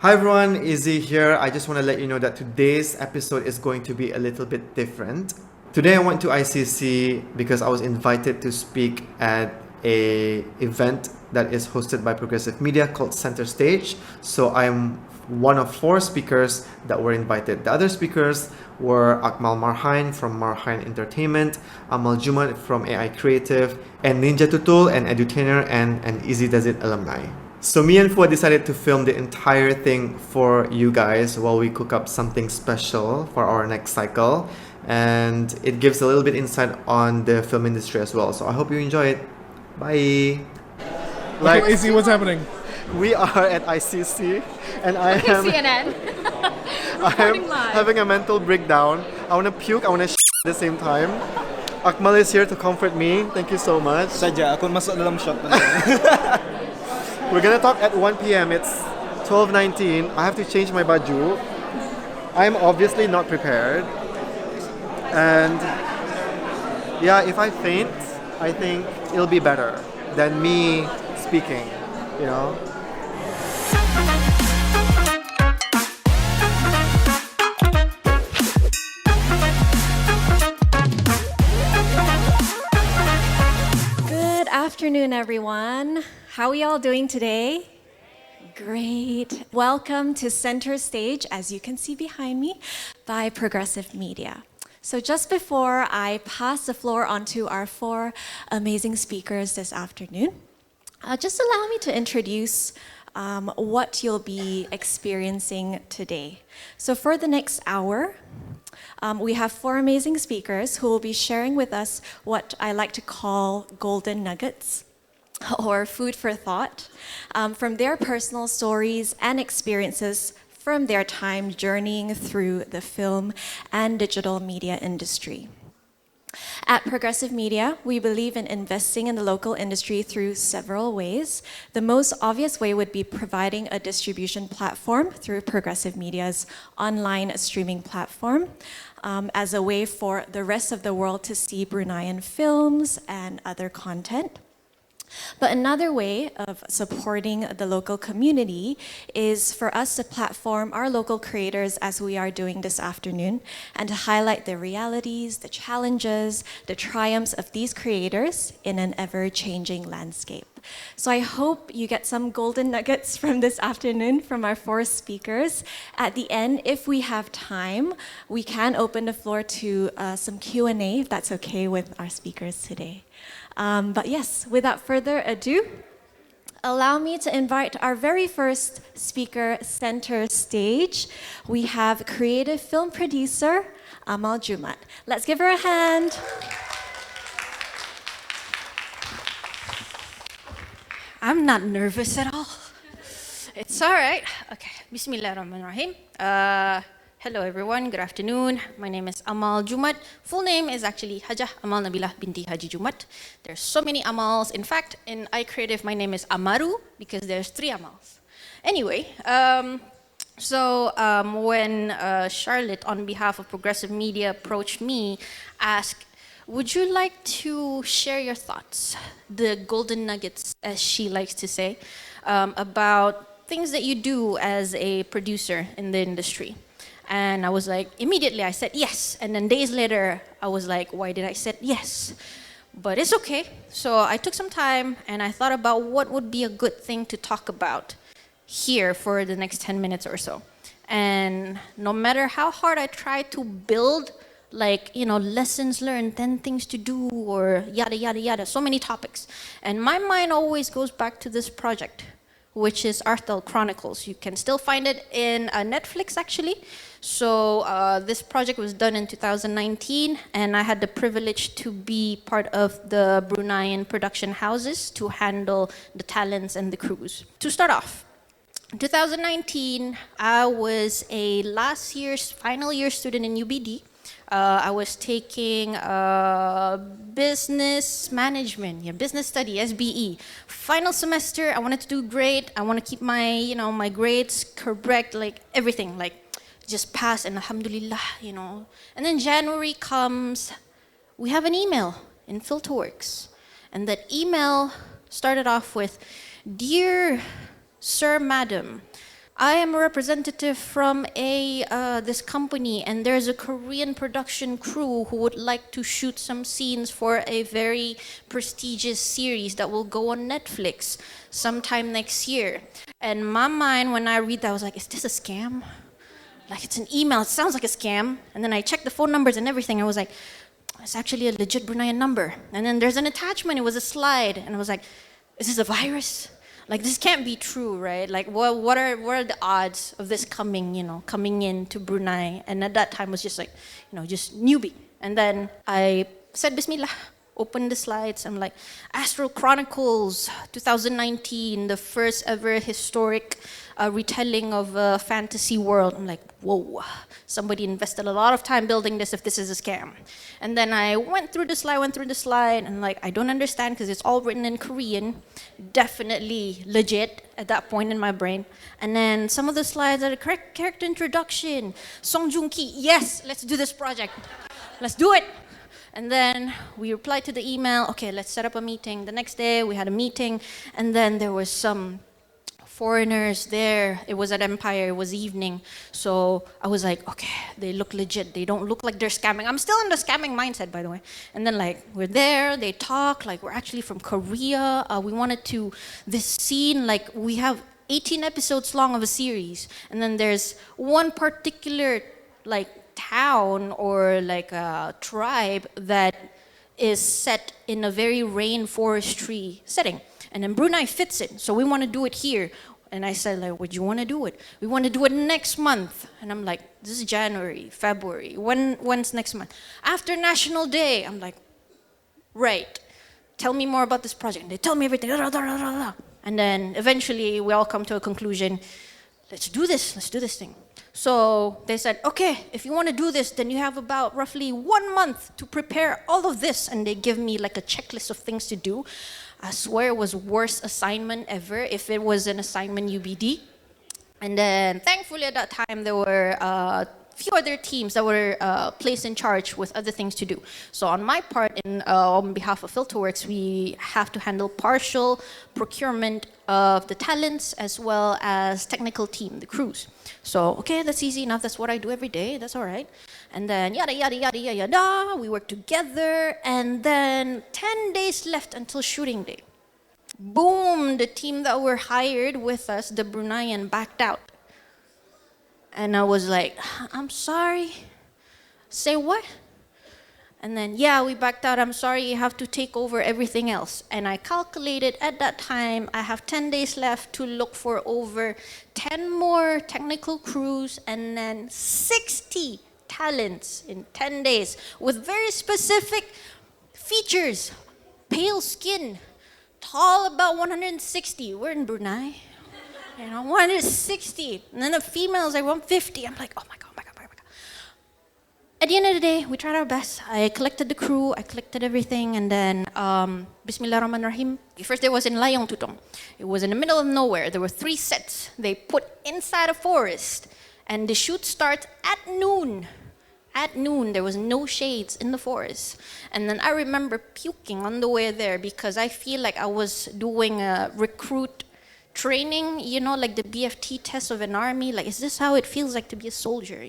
Hi everyone, Izzy here. I just want to let you know that today's episode is going to be a little bit different. Today I went to ICC because I was invited to speak at a event that is hosted by Progresif Media called CENTRESTAGE. So I'm one of 4 speakers that were invited. The other speakers were Akmal Marhain from Marhain Entertainment, Amal Jumat from AI Creative, and Ninjatutul and Edutainer and Izzy Does It alumni. So me and Fuad decided to film the entire thing for you guys while we cook up something special for our next cycle. And it gives a little bit insight on the film industry as well. So I hope you enjoy it. Bye. Like, Izzy, what's happening? We are at ICC and I am CNN. I'm having a mental breakdown. I want to puke, I want to at the same time. Akmal is here to comfort me. Thank you so much. Sadya, ako masuk dalam shock na. We're gonna talk at 1 p.m. It's 12:19. I have to change my baju. I'm obviously not prepared. And yeah, if I faint, I think it'll be better than me speaking, you know? Good afternoon, everyone. How are y'all doing today? Great. Welcome to Center Stage, as you can see behind me, by Progresif Media. So just before I pass the floor on to our 4 amazing speakers this afternoon, just allow me to introduce what you'll be experiencing today. So for the next hour, we have 4 amazing speakers who will be sharing with us what I like to call golden nuggets, or food for thought, from their personal stories and experiences from their time journeying through the film and digital media industry. At Progresif Media, we believe in investing in the local industry through several ways. The most obvious way would be providing a distribution platform through Progresif Media's online streaming platform, as a way for the rest of the world to see Bruneian films and other content. But another way of supporting the local community is for us to platform our local creators as we are doing this afternoon, and to highlight the realities, the challenges, the triumphs of these creators in an ever-changing landscape. So I hope you get some golden nuggets from this afternoon from our 4 speakers. At the end, if we have time, we can open the floor to some Q&A, if that's okay with our speakers today. But yes, without further ado, allow me to invite our very first speaker center stage. We have creative film producer Amal Jumat. Let's give her a hand. I'm not nervous at all. It's all right. Okay. Bismillahirrahmanirrahim. Hello everyone, good afternoon. My name is Amal Jumat. Full name is actually Hajah Amal Nabilah binti Haji Jumat. There's so many Amals. In fact, in iCreative, my name is Amaru because there's 3 Amals. Anyway, when Charlotte, on behalf of Progresif Media, approached me, asked, would you like to share your thoughts, the golden nuggets, as she likes to say, about things that you do as a producer in the industry? And I was like, immediately I said yes. And then days later, I was like, why did I say yes? But it's okay. So I took some time and I thought about what would be a good thing to talk about here for the next 10 minutes or so. And no matter how hard I try to build, lessons learned, 10 things to do, or yada, yada, yada, so many topics. And my mind always goes back to this project, which is Arthdal Chronicles. You can still find it in Netflix, actually. So this project was done in 2019, and I had the privilege to be part of the Bruneian production houses to handle the talents and the crews. To start off, in 2019, I was a last year's final year student in UBD. I was taking business management, business study, SBE. Final semester, I wanted to do great. I want to keep my, my grades correct, everything, just pass and alhamdulillah, And then January comes, we have an email in FilterWorks. And that email started off with, Dear Sir, Madam, I am a representative from this company, and there's a Korean production crew who would like to shoot some scenes for a very prestigious series that will go on Netflix sometime next year. And my mind, when I read that, I was like, is this a scam? Like, it's an email, it sounds like a scam. And then I checked the phone numbers and everything. I was like, it's actually a legit Bruneian number. And then there's an attachment, it was a slide. And I was like, is this a virus? Like, this can't be true, right? Like, what are the odds of this coming in to Brunei? And at that time, it was just like, just newbie. And then I said, Bismillah, opened the slides. I'm like, Arthdal Chronicles, 2019, the first ever historic retelling of a fantasy world. I'm like, whoa, somebody invested a lot of time building this if this is a scam. And then I went through the slide, and like, I don't understand because it's all written in Korean. Definitely legit at that point in my brain. And then some of the slides are the correct character introduction. JOONG-KI, yes, let's do this project. Let's do it. And then we replied to the email, okay, let's set up a meeting. The next day we had a meeting, and then there was some foreigners there. It was at Empire, it was evening. So I was like, okay, they look legit. They don't look like they're scamming. I'm still in the scamming mindset, by the way. And then like, we're there, they talk, like we're actually from Korea. We wanted to, this scene, like we have 18 episodes long of a series. And then there's one particular like town or like a tribe that is set in a very rainforestry setting. And then Brunei fits it, so we want to do it here. And I said, like, would you want to do it? We want to do it next month. And I'm like, this is January, February. When's next month? After National Day. I'm like, right. Tell me more about this project. And they tell me everything. And then eventually we all come to a conclusion. Let's do this thing. So they said, okay, if you want to do this, then you have about roughly 1 month to prepare all of this. And they give me like a checklist of things to do. I swear it was worst assignment ever if it was an assignment UBD. And then thankfully at that time there were a few other teams that were placed in charge with other things to do. So on my part, on behalf of Filterworks, we have to handle partial procurement of the talents as well as technical team, the crews. So, okay, that's easy enough. That's what I do every day. That's all right. And then yada, yada, yada, yada, yada. We work together. And then 10 days left until shooting day. Boom, the team that were hired with us, the Bruneian, backed out. And I was like, I'm sorry. Say what? And then, yeah, we backed out. I'm sorry, you have to take over everything else. And I calculated at that time, I have 10 days left to look for over 10 more technical crews and then 60 talents in 10 days with very specific features. Pale skin, tall about 160. We're in Brunei. 160. And then the females like 150. I'm like, oh my God. At the end of the day, we tried our best. I collected the crew, I collected everything, and then Bismillahirrahmanirrahim. The first day was in Layong Tutong. It was in the middle of nowhere. There were 3 sets. They put inside a forest, and the shoot starts at noon. At noon, there was no shades in the forest. And then I remember puking on the way there because I feel like I was doing a recruit training, like the BFT test of an army. Like, is this how it feels like to be a soldier,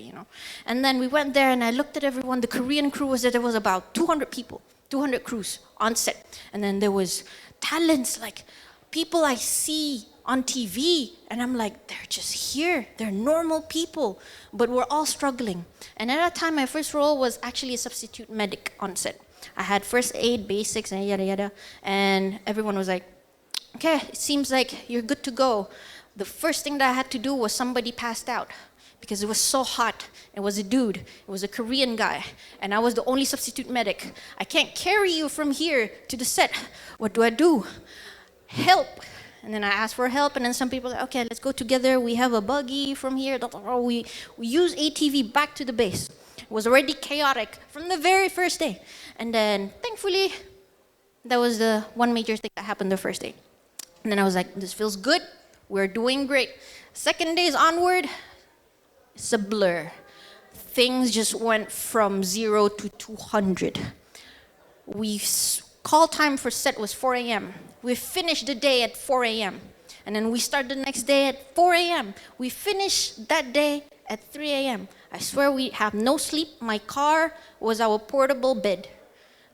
And then we went there and I looked at everyone. The Korean crew was there. There was about 200 people, 200 crews on set. And then there was talents, like people I see on TV. And I'm like, they're just here. They're normal people. But we're all struggling. And at that time, my first role was actually a substitute medic on set. I had first aid, basics, and yada, yada. And everyone was like, okay, it seems like you're good to go. The first thing that I had to do was somebody passed out because it was so hot. It was a dude. It was a Korean guy. And I was the only substitute medic. I can't carry you from here to the set. What do I do? Help. And then I asked for help. And then some people said, okay, let's go together. We have a buggy from here. We use ATV back to the base. It was already chaotic from the very first day. And then thankfully, that was the one major thing that happened the first day. And then I was like, this feels good. We're doing great. Second days onward, it's a blur. Things just went from 0 to 200. Call time for set was 4 a.m. We finished the day at 4 a.m. And then we start the next day at 4 a.m. We finish that day at 3 a.m. I swear we have no sleep. My car was our portable bed.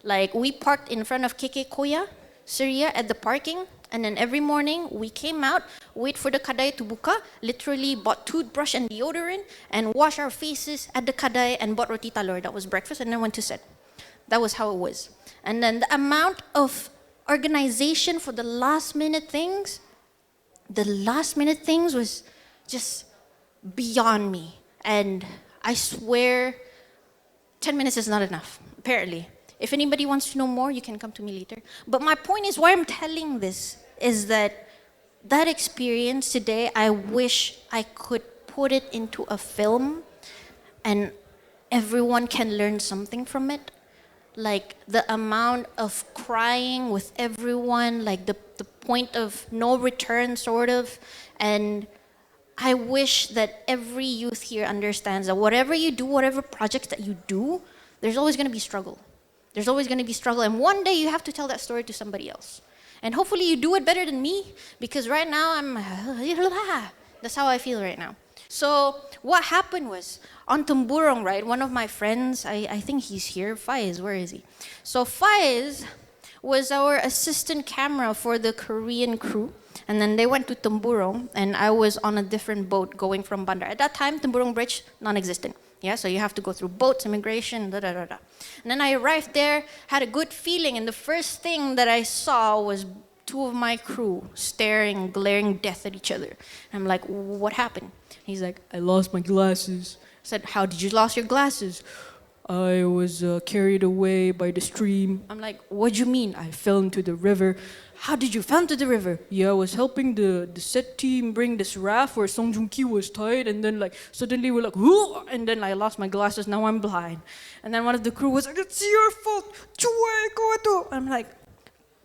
Like, we parked in front of Keke Koya, Syria, at the parking. And then every morning, we came out, wait for the kadai to buka, literally bought toothbrush and deodorant, and wash our faces at the kadai and bought roti talor. That was breakfast, and then went to set. That was how it was. And then the amount of organization for the last minute things was just beyond me. And I swear, 10 minutes is not enough, apparently. If anybody wants to know more, you can come to me later. But my point is, why I'm telling this is that experience today, I wish I could put it into a film and everyone can learn something from it. Like the amount of crying with everyone, like the point of no return, sort of. And I wish that every youth here understands that whatever you do, whatever projects that you do, there's always going to be struggle. There's always going to be struggle. And one day you have to tell that story to somebody else. And hopefully you do it better than me, because right now that's how I feel right now. So what happened was, on Tumburong, right, one of my friends, I think he's here, Faiz, where is he? So Faiz was our assistant camera for the Korean crew. And then they went to Tumburong, and I was on a different boat going from Bandar. At that time, Tumburong Bridge, non-existent. Yeah, so you have to go through boats, immigration, And then I arrived there, had a good feeling, and the first thing that I saw was two of my crew staring, glaring death at each other. I'm like, what happened? He's like, I lost my glasses. I said, how did you lose your glasses? I was carried away by the stream. I'm like, what do you mean? I fell into the river. How did you fall into the river? Yeah, I was helping the set team bring this raft where JOONG-KI was tied, and then like suddenly we're like, whoo! And then I lost my glasses, now I'm blind. And then one of the crew was like, it's your fault. I'm like,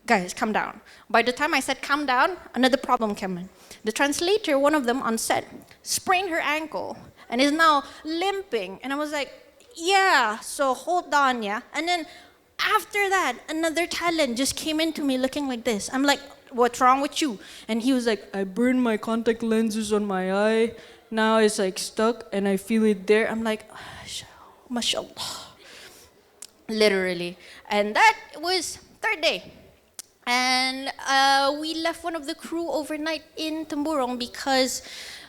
guys, calm down. By the time I said calm down, another problem came in. The translator, one of them on set, sprained her ankle and is now limping. And I was like, yeah, so hold on, yeah. And then after that, another talent just came into me looking like this. I'm like, what's wrong with you? And he was like, I burned my contact lenses on my eye. Now it's like stuck and I feel it there. I'm like, mashallah. Literally. And that was third day. And we left one of the crew overnight in Tumburong because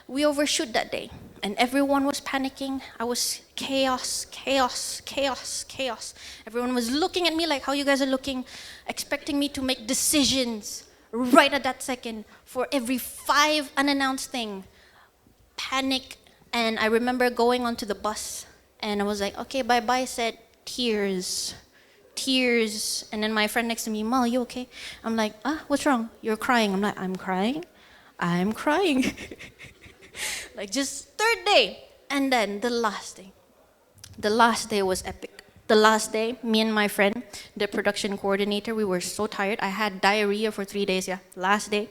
we overshoot that day. And everyone was panicking. I was chaos. Everyone was looking at me like how you guys are looking, expecting me to make decisions right at that second for every 5 unannounced thing. Panic. And I remember going onto the bus and I was like, okay, bye-bye. I said, tears. And then my friend next to me, Mal, you okay? I'm like, what's wrong? You're crying. I'm like, I'm crying. Like just third day. And then the last day. The last day was epic. The last day, me and my friend, the production coordinator, we were so tired. I had diarrhea for 3 days, yeah. Last day,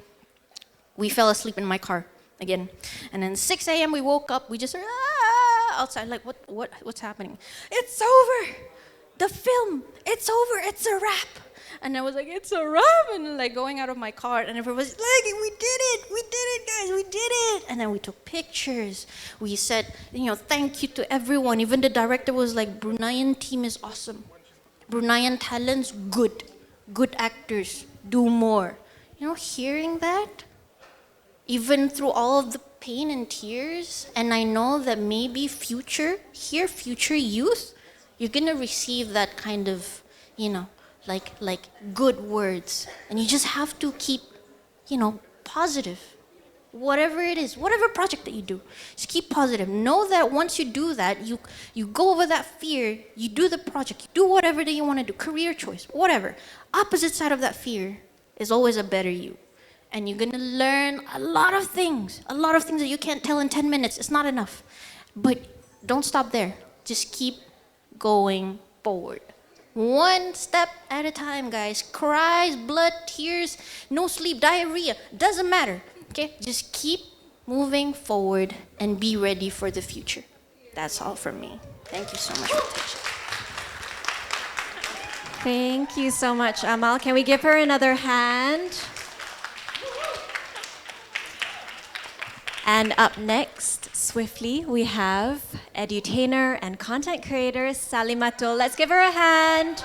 we fell asleep in my car again. And then 6 a.m. we woke up, we just heard, outside, like, what's happening? It's over! The film, it's over, it's a wrap. And I was like, it's a wrap, and like going out of my car, and everyone was like, we did it, guys, we did it. And then we took pictures. We said, thank you to everyone. Even the director was like, Bruneian team is awesome. Bruneian talents, good actors, do more. Hearing that, even through all of the pain and tears, and I know that maybe future youth, you're gonna receive that kind of, like good words. And you just have to keep, positive. Whatever it is, whatever project that you do, just keep positive. Know that once you do that, you go over that fear, you do the project, you do whatever that you want to do, career choice, whatever. Opposite side of that fear is always a better you. And you're gonna learn a lot of things that you can't tell in 10 minutes. It's not enough. But don't stop there. Just keep going forward. One step at a time, guys. Cries, blood, tears, no sleep, diarrhea, doesn't matter. Okay? Just keep moving forward and be ready for the future. That's all from me. Thank you so much for attention. Thank you so much, Amal. Can we give her another hand? And up next, swiftly, we have edutainer and content creator Salimatul. Let's give her a hand.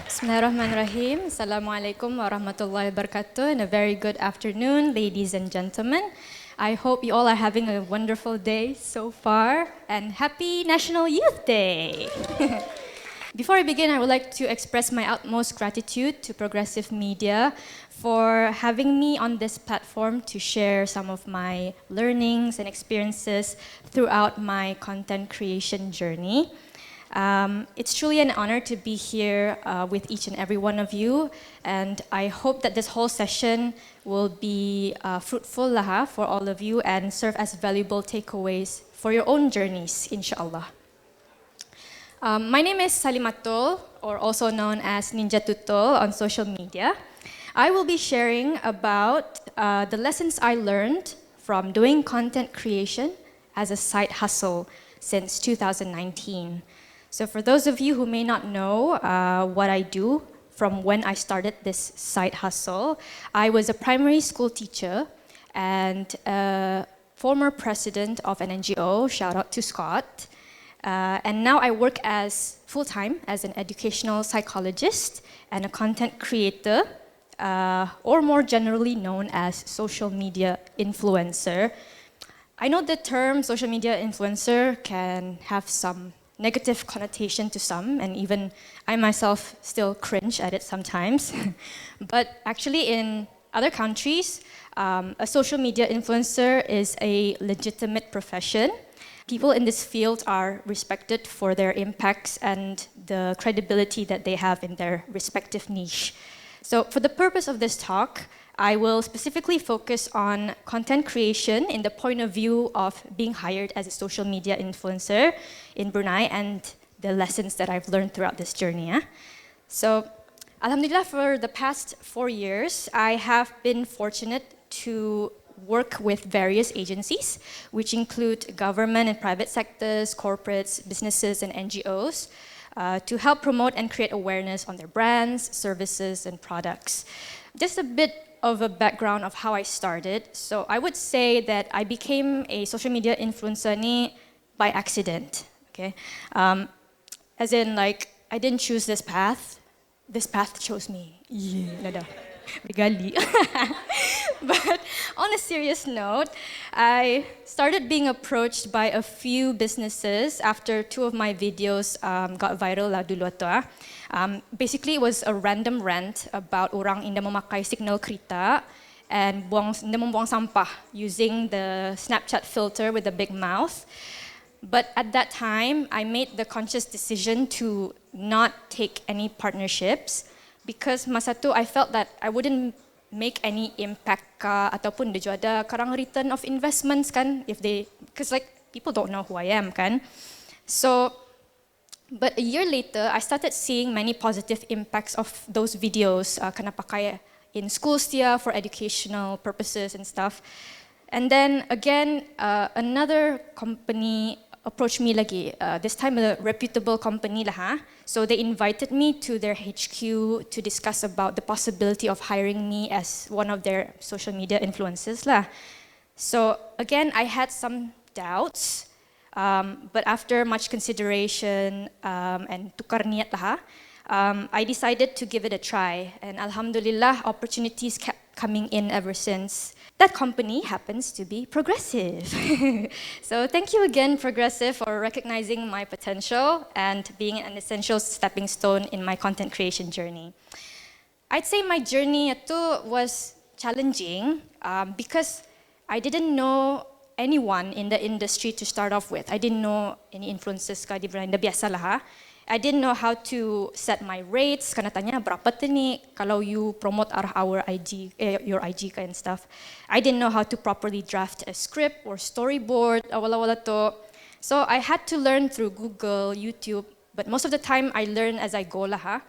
Bismillahirrahmanirrahim. Assalamualaikum warahmatullahi wabarakatuh. And a very good afternoon, ladies and gentlemen. I hope you all are having a wonderful day so far. And happy National Youth Day. Before I begin, I would like to express my utmost gratitude to Progresif Media for having me on this platform to share some of my learnings and experiences throughout my content creation journey. It's truly an honor to be here with each and every one of you, and I hope that this whole session will be fruitful for all of you and serve as valuable takeaways for your own journeys, inshallah. My name is Salimatul, or also known as Ninjatutul on social media. I will be sharing about the lessons I learned from doing content creation as a side hustle since 2019. So for those of you who may not know what I do from when I started this side hustle, I was a primary school teacher and a former president of an NGO, shout out to Scott. And now I work as full-time as an educational psychologist and a content creator, or more generally known as social media influencer. I know the term social media influencer can have some negative connotation to some, and even I myself still cringe at it sometimes. But actually in other countries, a social media influencer is a legitimate profession. People in this field are respected for their impacts and the credibility that they have in their respective niche. So for the purpose of this talk, I will specifically focus on content creation in the point of view of being hired as a social media influencer in Brunei and the lessons that I've learned throughout this journey. So, Alhamdulillah, for the past 4 years, I have been fortunate to work with various agencies, which include government and private sectors, corporates, businesses, and NGOs, to help promote and create awareness on their brands, services, and products. Just a bit of a background of how I started. So I would say that I became a social media influencer by accident. Okay, as in like I didn't choose this path chose me. Yeah, regali. But on a serious note, I started being approached by a few businesses after 2 of my videos got viral lah dulu tu. Basically, it was a random rant about orang indah memakai signal kereta and indah membuang sampah using the Snapchat filter with a big mouth. But at that time, I made the conscious decision to not take any partnerships because masa tu I felt that I wouldn't make any impact ataupun dia ada karang return of investments kan because like people don't know who I am kan. So but a year later I started seeing many positive impacts of those videos kena pakai in schools dia for educational purposes and stuff. And then again another company approached me lagi, this time a reputable company lah. So they invited me to their HQ to discuss about the possibility of hiring me as one of their social media influencers lah. So again, I had some doubts, but after much consideration and tukar niat lah, I decided to give it a try. And alhamdulillah, opportunities kept coming in ever since. That company happens to be Progresif. So thank you again, Progresif, for recognizing my potential and being an essential stepping stone in my content creation journey. I'd say my journey was challenging because I didn't know anyone in the industry to start off with. I didn't know any influencers di Brunei, biasa lah. I didn't know how to set my rates. Karena tanya berapa tu ni kalau you promote our IG, your IG and stuff. I didn't know how to properly draft a script or storyboard awal-awal tu. So I had to learn through Google, YouTube, but most of the time I learn as I go lah.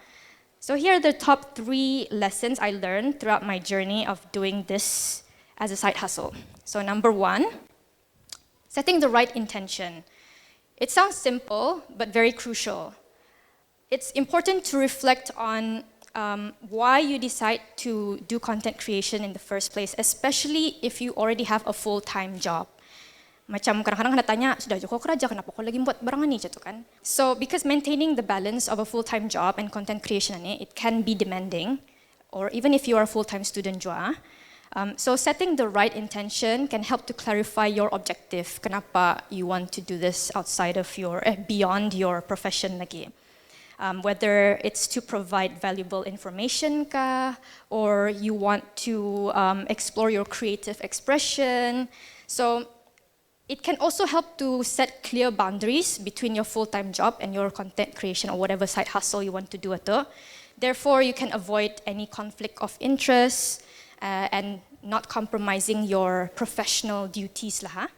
So here are the top 3 lessons I learned throughout my journey of doing this as a side hustle. So number 1, setting the right intention. It sounds simple, but very crucial. It's important to reflect on why you decide to do content creation in the first place, especially if you already have a full-time job. Macam kadang-kadang ada tanya, sudah kau kerja, kenapa kau lagi buat barang ni, gitu kan? So, because maintaining the balance of a full-time job and content creation ni, it can be demanding, or even if you are a full-time student juga. So, setting the right intention can help to clarify your objective. Kenapa you want to do this outside of your, beyond your profession lagi. Whether it's to provide valuable information ka, or you want to explore your creative expression. So, it can also help to set clear boundaries between your full-time job and your content creation or whatever side hustle you want to do ito. Therefore, you can avoid any conflict of interest and not compromising your professional duties lah.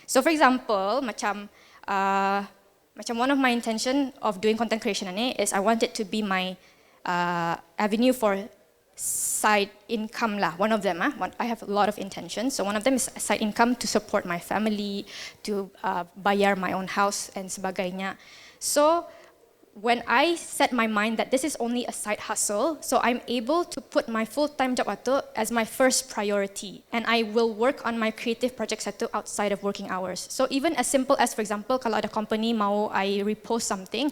So, for example, macam one of my intention of doing content creation ini is I want it to be my avenue for side income lah. One of them, I have a lot of intentions. So one of them is side income to support my family, to bayar my own house and sebagainya. So when I set my mind that this is only a side hustle, so I'm able to put my full-time job itu as my first priority, and I will work on my creative projects itu outside of working hours. So even as simple as, for example, kalau ada company mau I repost something,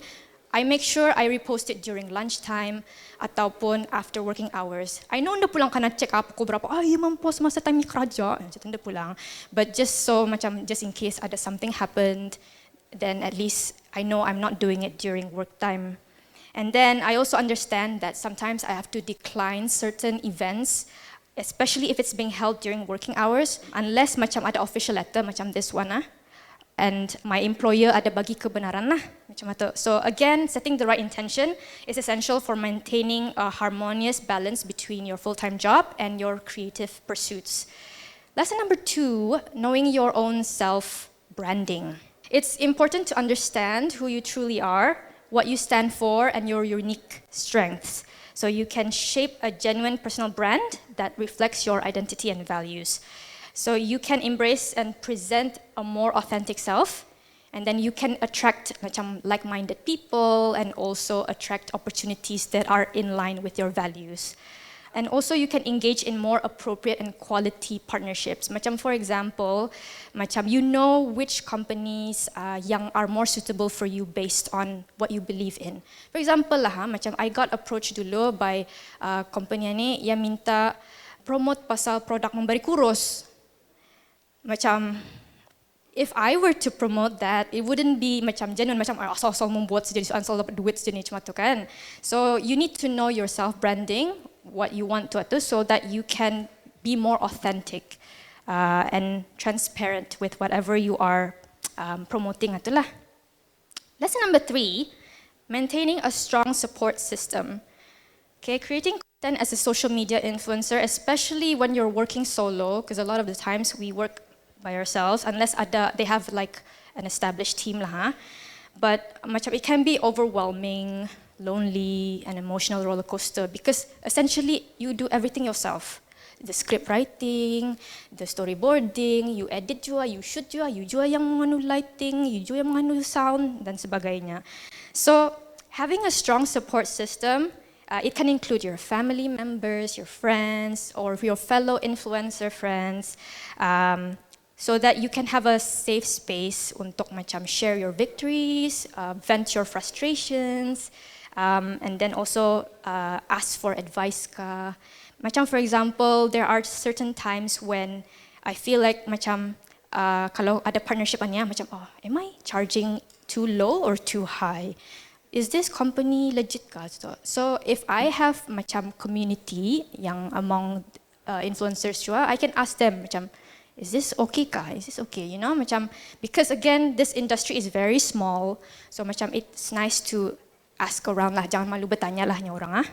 I make sure I repost it during lunchtime ataupun after working hours. I know anda pulang kena check up ko berapa, iya mampost masa time ni kerja, macam anda pulang. But just so macam just in case ada something happened, then at least I know I'm not doing it during work time. And then I also understand that sometimes I have to decline certain events, especially if it's being held during working hours, unless macam ada official letter macam this one and my employer ada bagi kebenaran lah, macam itu. So again, setting the right intention is essential for maintaining a harmonious balance between your full-time job and your creative pursuits. Lesson number 2, knowing your own self-branding. It's important to understand who you truly are, what you stand for, and your unique strengths, so you can shape a genuine personal brand that reflects your identity and values. So you can embrace and present a more authentic self, and then you can attract macam like-minded people and also attract opportunities that are in line with your values. And also you can engage in more appropriate and quality partnerships. Macam for example, macam you know which companies yang are more suitable for you based on what you believe in. For example lah, macam I got approached dulu by company ni yang minta promote pasal produk memberi kurus. Macam, if I were to promote that, it wouldn't be macam genuine, macam asal-asal membuat saja, asal dapat duit saja ni macam tu kan. So you need to know your self-branding, what you want to do, so that you can be more authentic and transparent with whatever you are promoting itulah. Lesson number 3, maintaining a strong support system. Okay, creating content as a social media influencer, especially when you're working solo, because a lot of the times we work by ourselves, unless they have like an established team lah. But macam it can be overwhelming, lonely, and emotional roller coaster because essentially you do everything yourself. The script writing, the storyboarding, you edit juga, you shoot juga, you juga yang menganu lighting, you juga yang menganu sound dan sebagainya. So having a strong support system, it can include your family members, your friends, or your fellow influencer friends, so that you can have a safe space untuk macam share your victories, vent your frustrations, and then also ask for advice ka. Macam for example, there are certain times when I feel like macam kalau ada partnership niya, macam am I charging too low or too high? Is this company legit ka? So if I have macam community yang among influencers juga, I can ask them macam, is this okay ka? Is this okay? You know, macam, because again, this industry is very small, so macam it's nice to ask around lah, jangan malu bertanya lah ni orang .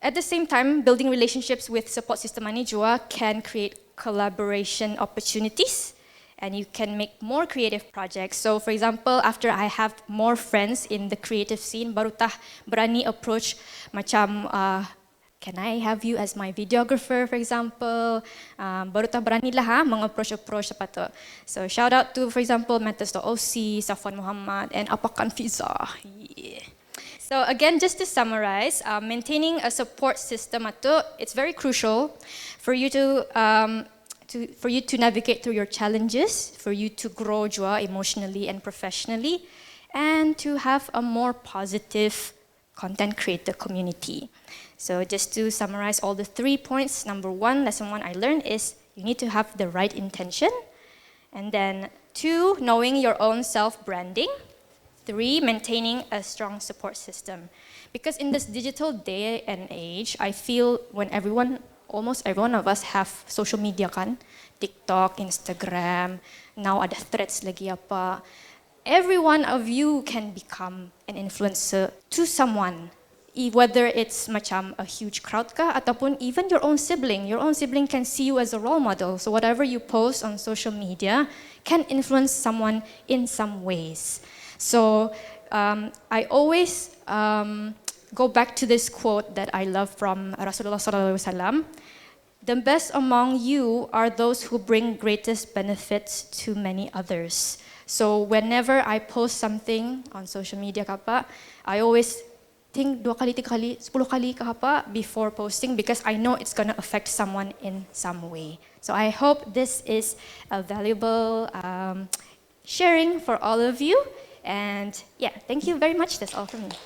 At the same time, building relationships with support system ni juga can create collaboration opportunities, and you can make more creative projects. So for example, after I have more friends in the creative scene, baru tah berani approach macam, can I have you as my videographer, for example? Baru tak berani lah meng-approach apa tu. So shout out to, for example, Matters.OC, Safwan Muhammad, and Apakan Fiza. Yeah. So again, just to summarize, maintaining a support system itu, it's very crucial for you to navigate through your challenges, for you to grow jua emotionally and professionally, and to have a more positive content creator community. So just to summarize all the 3 points, number 1, lesson 1 I learned is you need to have the right intention. And then 2, knowing your own self-branding. 3, maintaining a strong support system. Because in this digital day and age, I feel when almost everyone of us have social media kan, TikTok, Instagram, now ada threads lagi apa. Every one of you can become an influencer to someone. Whether it's macam a huge crowd kah, ataupun even your own sibling. Your own sibling can see you as a role model. So whatever you post on social media can influence someone in some ways. So I always go back to this quote that I love from Rasulullah SAW. The best among you are those who bring greatest benefits to many others. So whenever I post something on social media kapa, I always think 2 kali, 3 kali, 10 kali kahapa before posting because I know it's going to affect someone in some way. So I hope this is a valuable sharing for all of you. And yeah, thank you very much. That's all from me.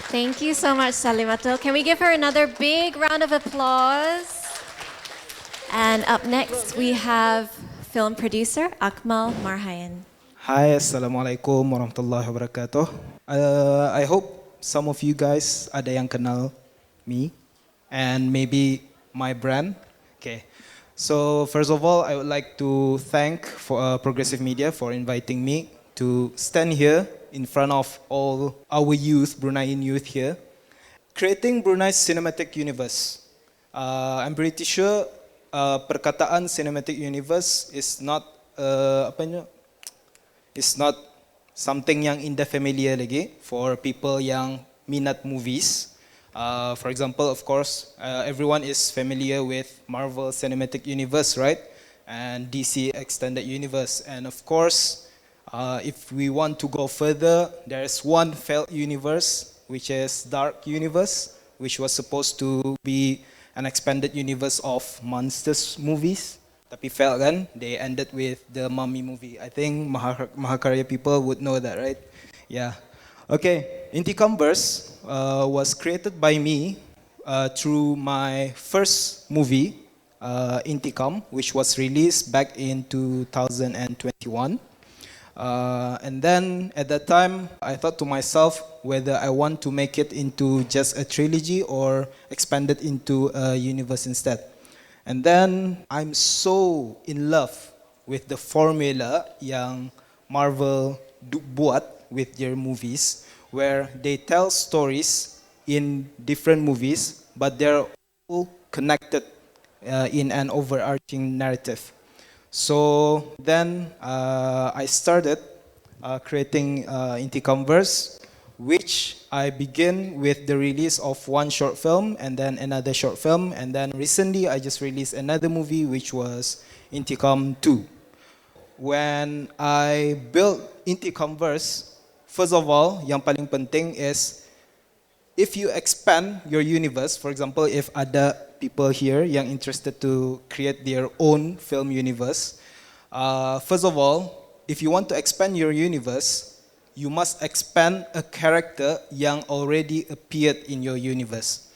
Thank you so much, Salimatul. Can we give her another big round of applause? And up next, we have film producer Akmal Marhain. Hi, Assalamualaikum warahmatullahi wabarakatuh. I hope some of you guys ada yang kenal me and maybe my brand. Okay. So first of all, I would like to thank Progresif Media for inviting me to stand here in front of all our youth, Bruneian youth here, creating Brunei's cinematic universe. I'm pretty sure perkataan cinematic universe is not it's not something yang indah familiar lagi for people yang minat movies. For example, of course, everyone is familiar with Marvel Cinematic Universe, right? And DC Extended Universe. And of course, if we want to go further, there's one failed universe, which is Dark Universe, which was supposed to be an expanded universe of monsters movies. Tapi failed kan? They ended with the Mummy movie. I think Mahakarya people would know that, right? Yeah. Okay, Intikamverse was created by me through my first movie, Intikam, which was released back in 2021. And then at that time, I thought to myself whether I want to make it into just a trilogy or expand it into a universe instead. And then I'm so in love with the formula yang Marvel buat with their movies, where they tell stories in different movies, but they're all connected in an overarching narrative. So then I started creating Intikamverse, which I begin with the release of one short film and then another short film, and then recently I just released another movie which was Intikam 2. When I built Intikamverse, first of all, yang paling penting is if you expand your universe, for example, if ada people here yang interested to create their own film universe, first of all, if you want to expand your universe, you must expand a character yang already appeared in your universe.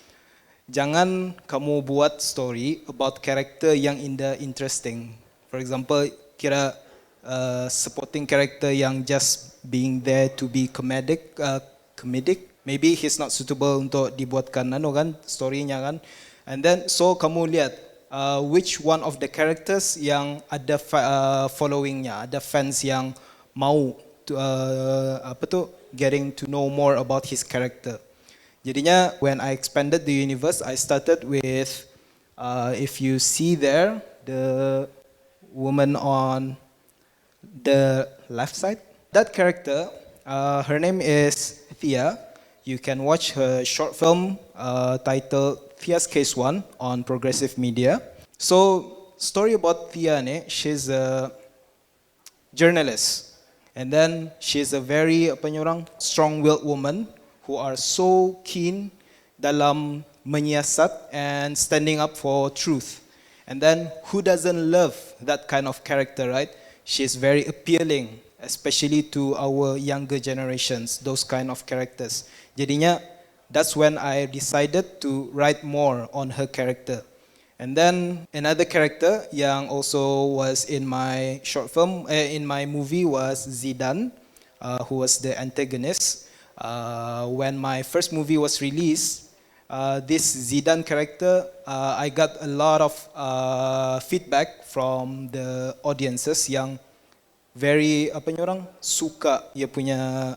Jangan kamu buat story about character yang interesting. For example, kira supporting character yang just being there to be comedic. Maybe he's not suitable untuk dibuatkan story-nya kan. And then so kamu lihat which one of the characters yang ada following-nya, ada fans yang mau getting to know more about his character. Jadinya when I expanded the universe, I started with if you see there the woman on the left side, that character, her name is Thea. You can watch her short film titled Thea's Case 1 on Progresif Media. So story about Thea ni, she's a journalist. And then she's a very strong-willed woman who are so keen dalam menyiasat and standing up for truth. And then who doesn't love that kind of character, right? She's very appealing, especially to our younger generations, those kind of characters. Jadinya, that's when I decided to write more on her character. And then another character yang also was in my short film, in my movie was Zidan, who was the antagonist. When my first movie was released, this Zidan character, I got a lot of feedback from the audiences yang very suka dia punya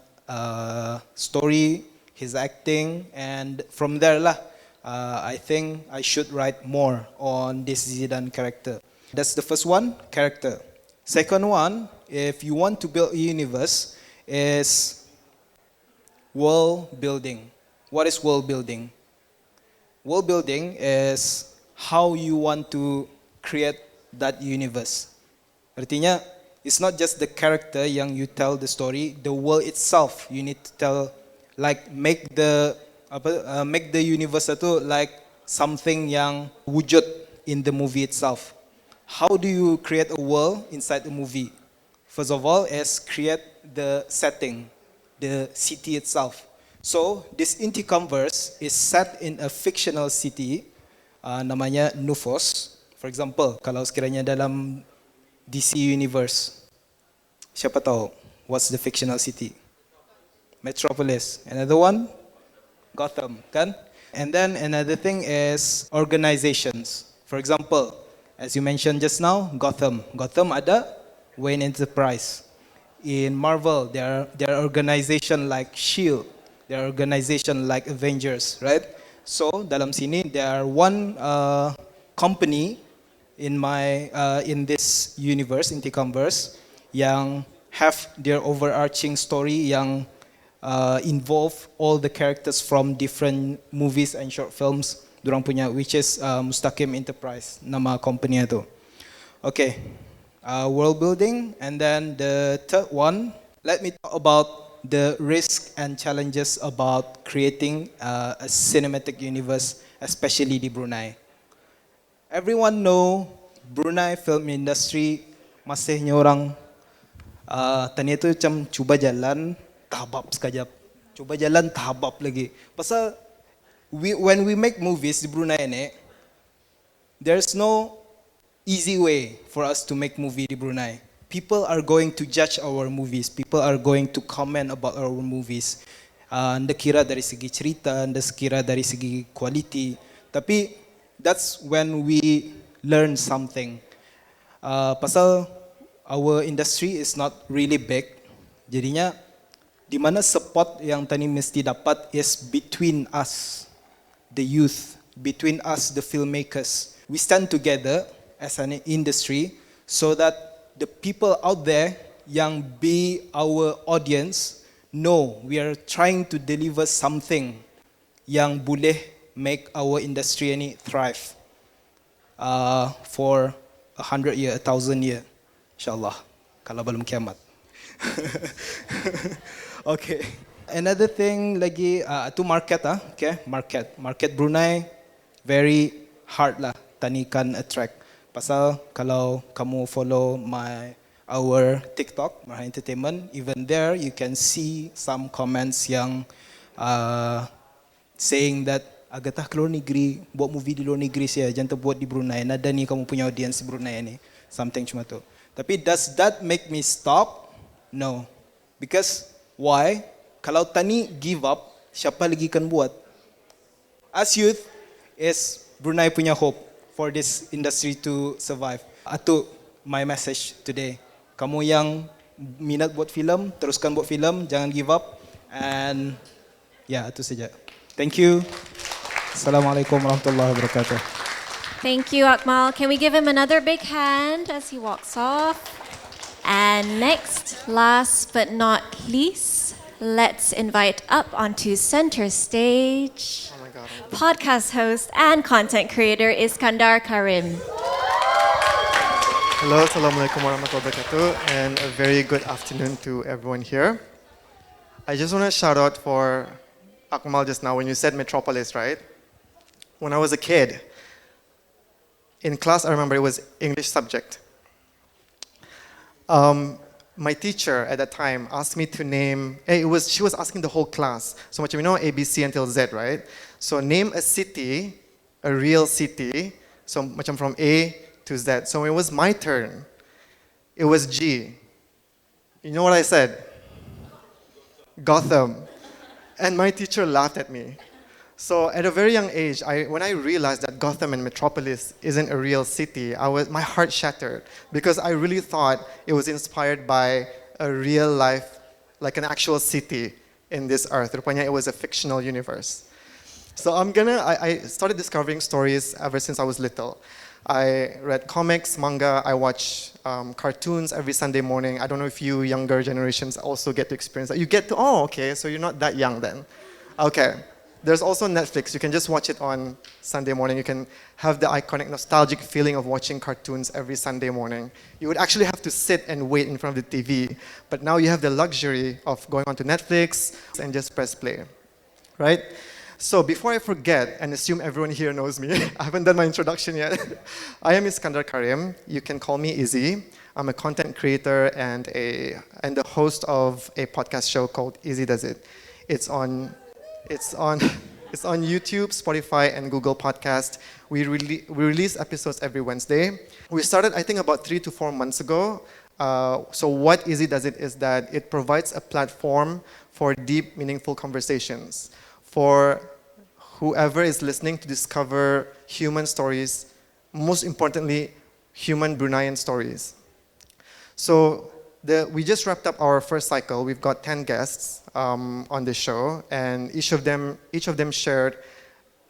story, his acting, and from there lah, I think I should write more on this Zidan character. That's the first one, character. Second one, if you want to build a universe, is world building. What is world building? World building is how you want to create that universe. Artinya, it's not just the character yang you tell the story, the world itself you need to tell, like make the universe itu like something yang wujud in the movie itself. How do you create a world inside a movie? First of all is create the setting, the city itself. So this Inticonverse is set in a fictional city, namanya Nufos. For example, kalau sekiranya dalam DC Universe, siapa tahu what's the fictional city? Metropolis. Another one, Gotham, kan? And then another thing is organizations. For example, as you mentioned just now, Gotham. Gotham ada Wayne Enterprise. In Marvel, there are organization like Shield. There are organization like Avengers, right? So dalam sini there are one company in this universe, Inticonverse, yang have their overarching story yang involve all the characters from different movies and short films durang punya, which is Mustaqim Enterprise, nama company itu. Okay, world building, and then the third one, let me talk about the risks and challenges about creating a cinematic universe, especially di Brunei. Everyone know Brunei film industry masih orang tanya tu macam cuba jalan tahabap sekejap, cuba jalan tahabap lagi. Pasal when we make movies di Brunei ni, there's no easy way for us to make movie di Brunei. People are going to judge our movies. People are going to comment about our movies. Anda kira dari segi cerita, anda kira dari segi quality. Tapi that's when we learn something. Pasal our industry is not really big. Jadinya, di mana support yang tani mesti dapat is between us, the youth, between us, the filmmakers. We stand together as an industry so that the people out there yang be our audience know we are trying to deliver something yang boleh make our industry ini thrive for 100 year, 1,000 year, insyaAllah, kalau belum kiamat. Okay, another thing lagi, itu market okay, market Brunei very hard lah, tanikan attract. Pasal kalau kamu follow our TikTok, Marhain Entertainment, even there you can see some comments yang saying that agatah ke luar negeri, buat movie di luar negeri saja, jangan buat di Brunei. Nada ni kamu punya audience di Brunei ni, something cuma tu. Tapi does that make me stop? No, because why? Kalau tani give up, siapa lagi kan buat? As youth is Brunei punya hope for this industry to survive. Itu my message today. Kamu yang minat buat filem, teruskan buat filem, jangan give up. And itu saja. Thank you. Assalamualaikum warahmatullahi wabarakatuh. Thank you, Akmal. Can we give him another big hand as he walks off? And next, last but not least, let's invite up onto center stage podcast host and content creator Iskandar Karim. Hello, Assalamualaikum warahmatullahi wabarakatuh, and a very good afternoon to everyone here. I just want to shout out for Akmal, just now when you said metropolis, right? When I was a kid, in class, I remember it was English subject. My teacher at that time asked me to name, she was asking the whole class. So much, A, B, C until Z, right? So name a city, a real city. So much from A to Z. So when it was my turn, it was G. You know what I said? Gotham. And my teacher laughed at me. So at a very young age, when I realized that Gotham and Metropolis isn't a real city, my heart shattered because I really thought it was inspired by a real life, like an actual city in this earth. Rupanya, it was a fictional universe. So I started discovering stories ever since I was little. I read comics, manga, I watch cartoons every Sunday morning. I don't know if you younger generations also get to experience that. You get to, okay, so you're not that young then. Okay. There's also Netflix. You can just watch it on Sunday morning. You can have the iconic, nostalgic feeling of watching cartoons every Sunday morning. You would actually have to sit and wait in front of the TV. But now you have the luxury of going onto Netflix and just press play, right? So before I forget and assume everyone here knows me, I haven't done my introduction yet. I am Iskandar Karim. You can call me Izzy. I'm a content creator and the host of a podcast show called Izzy Does It. It's on YouTube, Spotify, and Google Podcast. We release episodes every Wednesday. We started, I think, about 3 to 4 months ago. So what Izzy Does It is that it provides a platform for deep, meaningful conversations for whoever is listening to discover human stories, most importantly, human Bruneian stories. So we just wrapped up our first cycle. We've got 10 guests on the show, and each of them shared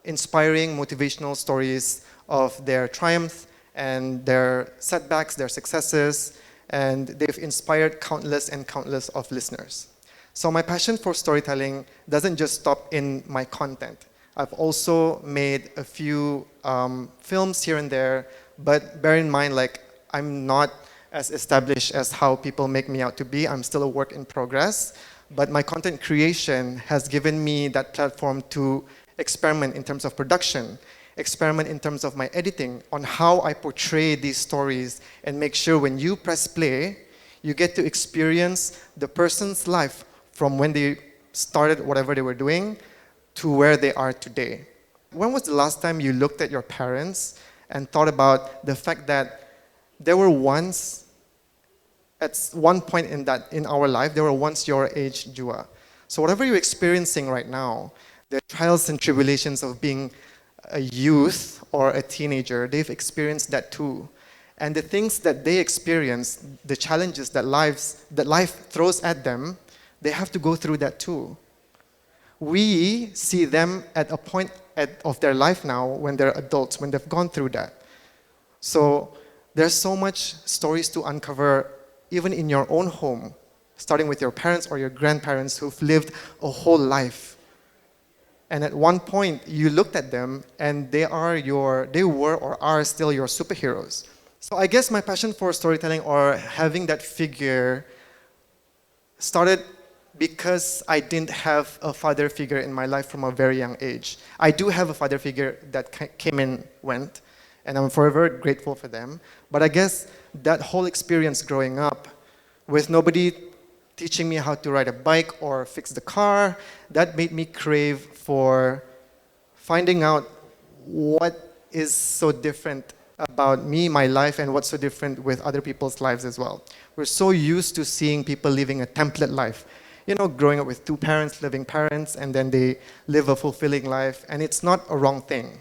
inspiring, motivational stories of their triumph and their setbacks, their successes, and they've inspired countless and countless of listeners. So my passion for storytelling doesn't just stop in my content. I've also made a few films here and there, but bear in mind, I'm not as established as how people make me out to be. I'm still a work in progress, but my content creation has given me that platform to experiment in terms of production, experiment in terms of my editing, on how I portray these stories and make sure when you press play, you get to experience the person's life from when they started whatever they were doing to where they are today. When was the last time you looked at your parents and thought about the fact that there were once, at one point in our life, they were once your age, Jua. So whatever you're experiencing right now, the trials and tribulations of being a youth or a teenager, they've experienced that too. And the things that they experience, the challenges that life throws at them, they have to go through that too. We see them at a point of their life now when they're adults, when they've gone through that. So there's so much stories to uncover even in your own home, starting with your parents or your grandparents who've lived a whole life. And at one point, you looked at them and they were or are still your superheroes. So I guess my passion for storytelling or having that figure started because I didn't have a father figure in my life from a very young age. I do have a father figure that came and went, and I'm forever grateful for them. But I guess that whole experience growing up with nobody teaching me how to ride a bike or fix the car, that made me crave for finding out what is so different about me, my life, and what's so different with other people's lives as well. We're so used to seeing people living a template life. Growing up with 2 parents, living parents, and then they live a fulfilling life, and it's not a wrong thing.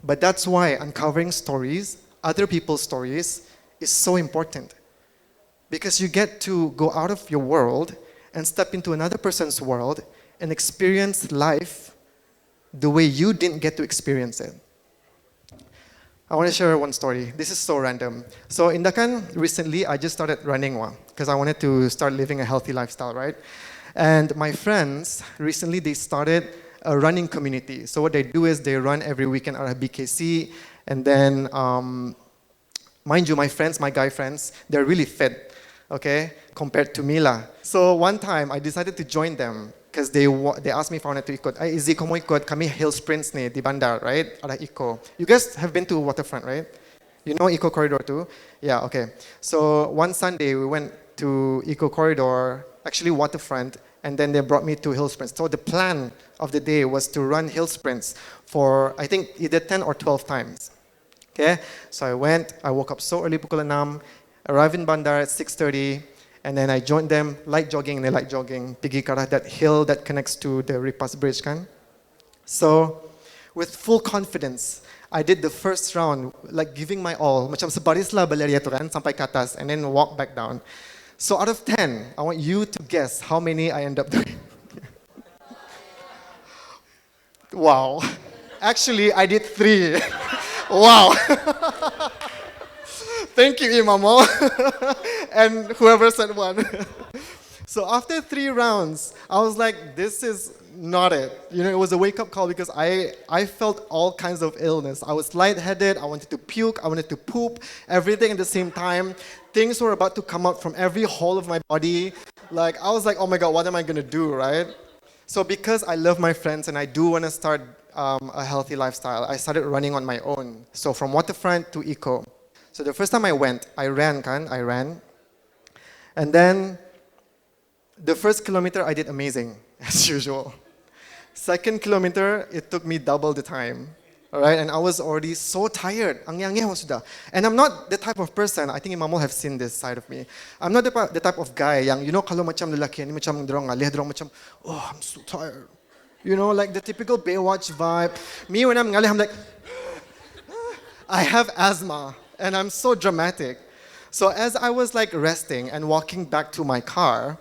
But that's why uncovering stories, other people's stories, is so important. Because you get to go out of your world and step into another person's world and experience life the way you didn't get to experience it. I want to share one story. This is so random. So in Dakan, recently, I just started running because I wanted to start living a healthy lifestyle, right? And my friends, recently they started a running community. So what they do is they run every weekend at a BKC, and then, mind you, my guy friends, they're really fit, okay, compared to Mila. So one time I decided to join them, because they asked me if I wanted to ikut. Ay, Izzy, kau mau ikut? Kami hill sprints nih di bandar, right? Ada eco. You guys have been to waterfront, right? You know Eco Corridor too? Yeah, okay. So one Sunday we went to Eco Corridor, actually waterfront, and then they brought me to hill sprints. So the plan of the day was to run hill sprints for, I think, either 10 or 12 times. Okay, so I woke up so early, pukul 6, arrived in Bandar at 6:30, and then I joined them, light jogging, and they light jogging, pergi ke arah that hill that connects to the Ripas Bridge kan. So, with full confidence, I did the first round, like giving my all, macam sebaris lah berlari tu kan, sampai ke atas, and then walk back down. So out of 10, I want you to guess how many I end up doing. Wow. Actually, I did 3. Wow. Thank you, Imamo. And whoever said 1. So after 3 rounds, I was like, this is not it. You know, it was a wake-up call because I felt all kinds of illness. I was lightheaded, I wanted to puke, I wanted to poop, everything at the same time. Things were about to come out from every hole of my body. Like, I was like, oh my God, what am I gonna do, right? So because I love my friends and I do want to start a healthy lifestyle, I started running on my own. So from waterfront to eco. So the first time I went, I ran. And then the first kilometer I did amazing, as usual. Second kilometer, it took me double the time. All right, and I was already so tired. And I'm not the type of person, I think Imam will have seen this side of me. I'm not the type of guy yang, you know, kalau macam lelaki ni macam dorang ngalih, dorang macam, oh, I'm so tired. You know, like the typical Baywatch vibe. Me, when I'm ngalih, I'm like, I have asthma, and I'm so dramatic. So as I was like resting and walking back to my car,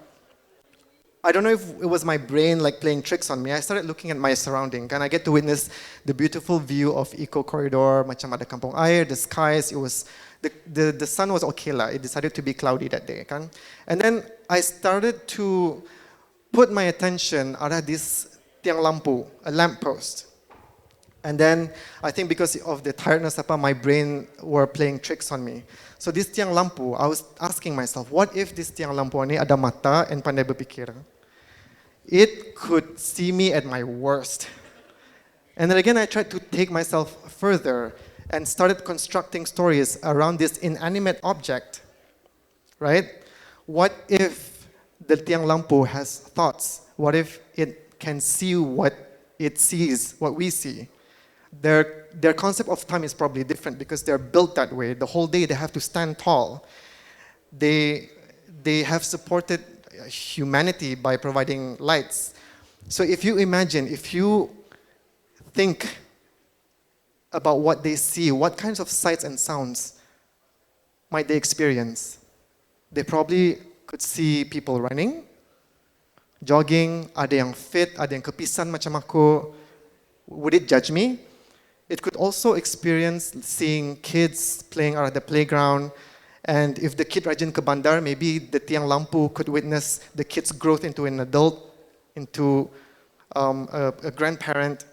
I don't know if it was my brain like playing tricks on me. I started looking at my surrounding, and I get to witness the beautiful view of Eco Corridor, macam ada kampung air, the skies. It was the sun was okay lah. It decided to be cloudy that day, kan? And then I started to put my attention at this tiang lampu, a lamp post. And then I think because of the tiredness, my brain were playing tricks on me. So this tiang lampu, I was asking myself, what if this tiang lampu ni ada mata and pandai berpikir? It could see me at my worst. And then again, I tried to take myself further and started constructing stories around this inanimate object, right? What if the tiang lampu has thoughts? What if it can see what it sees, what we see? Their concept of time is probably different because they're built that way. The whole day they have to stand tall. They have supported humanity by providing lights. So if you imagine, if you think about what they see, what kinds of sights and sounds might they experience? They probably could see people running, jogging, ada yang fit, ada yang kepisan macam aku. Would it judge me? It could also experience seeing kids playing at the playground, and if the kid rajin ke bandar, maybe the tiang lampu could witness the kid's growth into an adult, into a grandparent.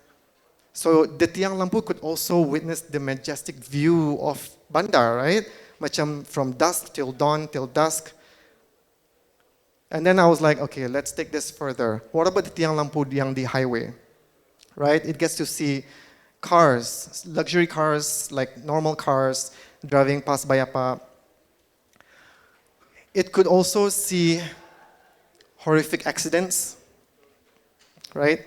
So the tiang lampu could also witness the majestic view of bandar, right? Macam from dusk till dawn till dusk. And then I was like, okay, let's take this further. What about the tiang lampu yang di highway, right? It gets to see cars, luxury cars, like normal cars, driving past Bayapa. It could also see horrific accidents, right?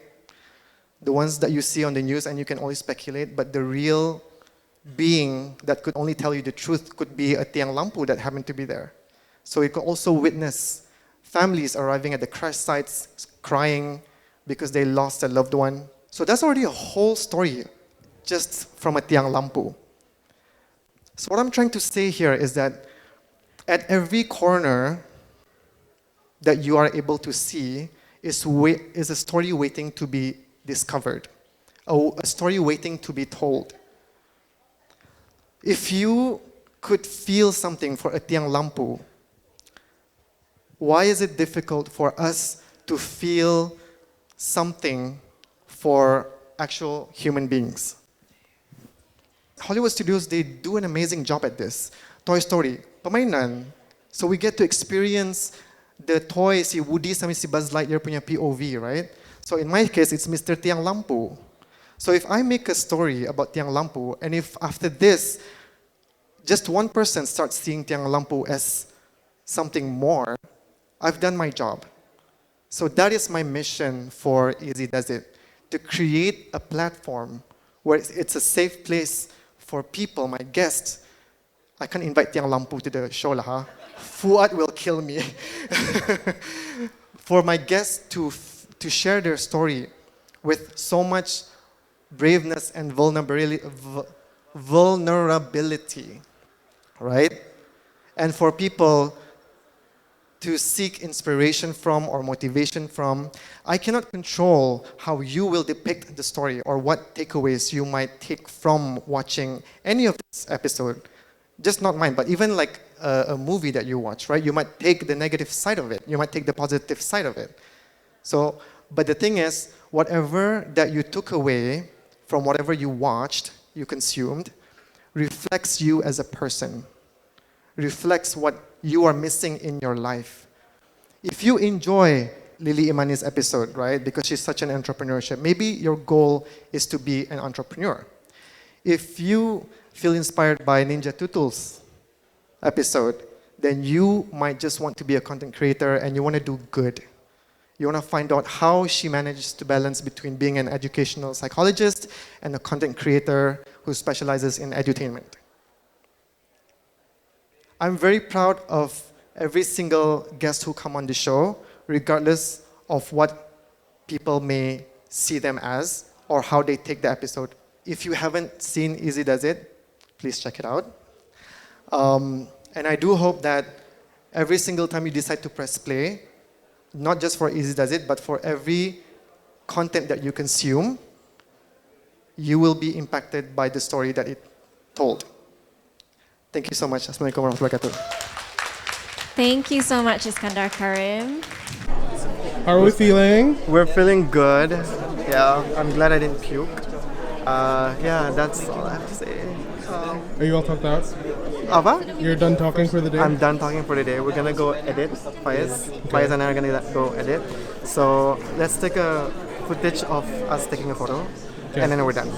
The ones that you see on the news and you can only speculate, but the real being that could only tell you the truth could be a tiang lampu that happened to be there. So it could also witness families arriving at the crash sites crying because they lost a loved one. So that's already a whole story just from a tiang lampu. So what I'm trying to say here is that at every corner that you are able to see is a story waiting to be discovered, a story waiting to be told. If you could feel something for a tiang lampu, why is it difficult for us to feel something for actual human beings? Hollywood studios, they do an amazing job at this. Toy Story, permainan. So we get to experience the toy si Woody sama si Buzz Lightyear punya POV, right? So in my case, it's Mr. Tiang Lampu. So if I make a story about Tiang Lampu, and if after this, just one person starts seeing Tiang Lampu as something more, I've done my job. So that is my mission for Izzy Does It, to create a platform where it's a safe place for people, my guests. I can't invite Tiang Lampu to the show, huh? Fuad will kill me. For my guests to share their story with so much braveness and vulnerability, right? And for people to seek inspiration from or motivation from. I cannot control how you will depict the story or what takeaways you might take from watching any of this episode. Just not mine, but even like a movie that you watch, right? You might take the negative side of it. You might take the positive side of it. So, but the thing is, whatever that you took away from whatever you watched, you consumed, reflects you as a person, reflects what you are missing in your life. If you enjoy Lily Imani's episode, right, because she's such an entrepreneurship, maybe your goal is to be an entrepreneur. If you feel inspired by Ninjatutul's episode, then you might just want to be a content creator and you want to do good. You want to find out how she manages to balance between being an educational psychologist and a content creator who specializes in edutainment. I'm very proud of every single guest who come on the show, regardless of what people may see them as or how they take the episode. If you haven't seen Izzy Does It, please check it out. And I do hope that every single time you decide to press play, not just for Izzy Does It, but for every content that you consume, you will be impacted by the story that it told. Thank you so much. Assalamualaikum warahmatullahi wabarakatuh. Thank you so much, Iskandar Karim. How are we feeling? We're feeling good. Yeah, I'm glad I didn't puke. Yeah, that's all I have to say. Are you all talked out? Apa? You're done talking for the day? I'm done talking for the day. We're gonna go edit, Faiz. Faiz and I are gonna go edit. So let's take a footage of us taking a photo, and then we're done.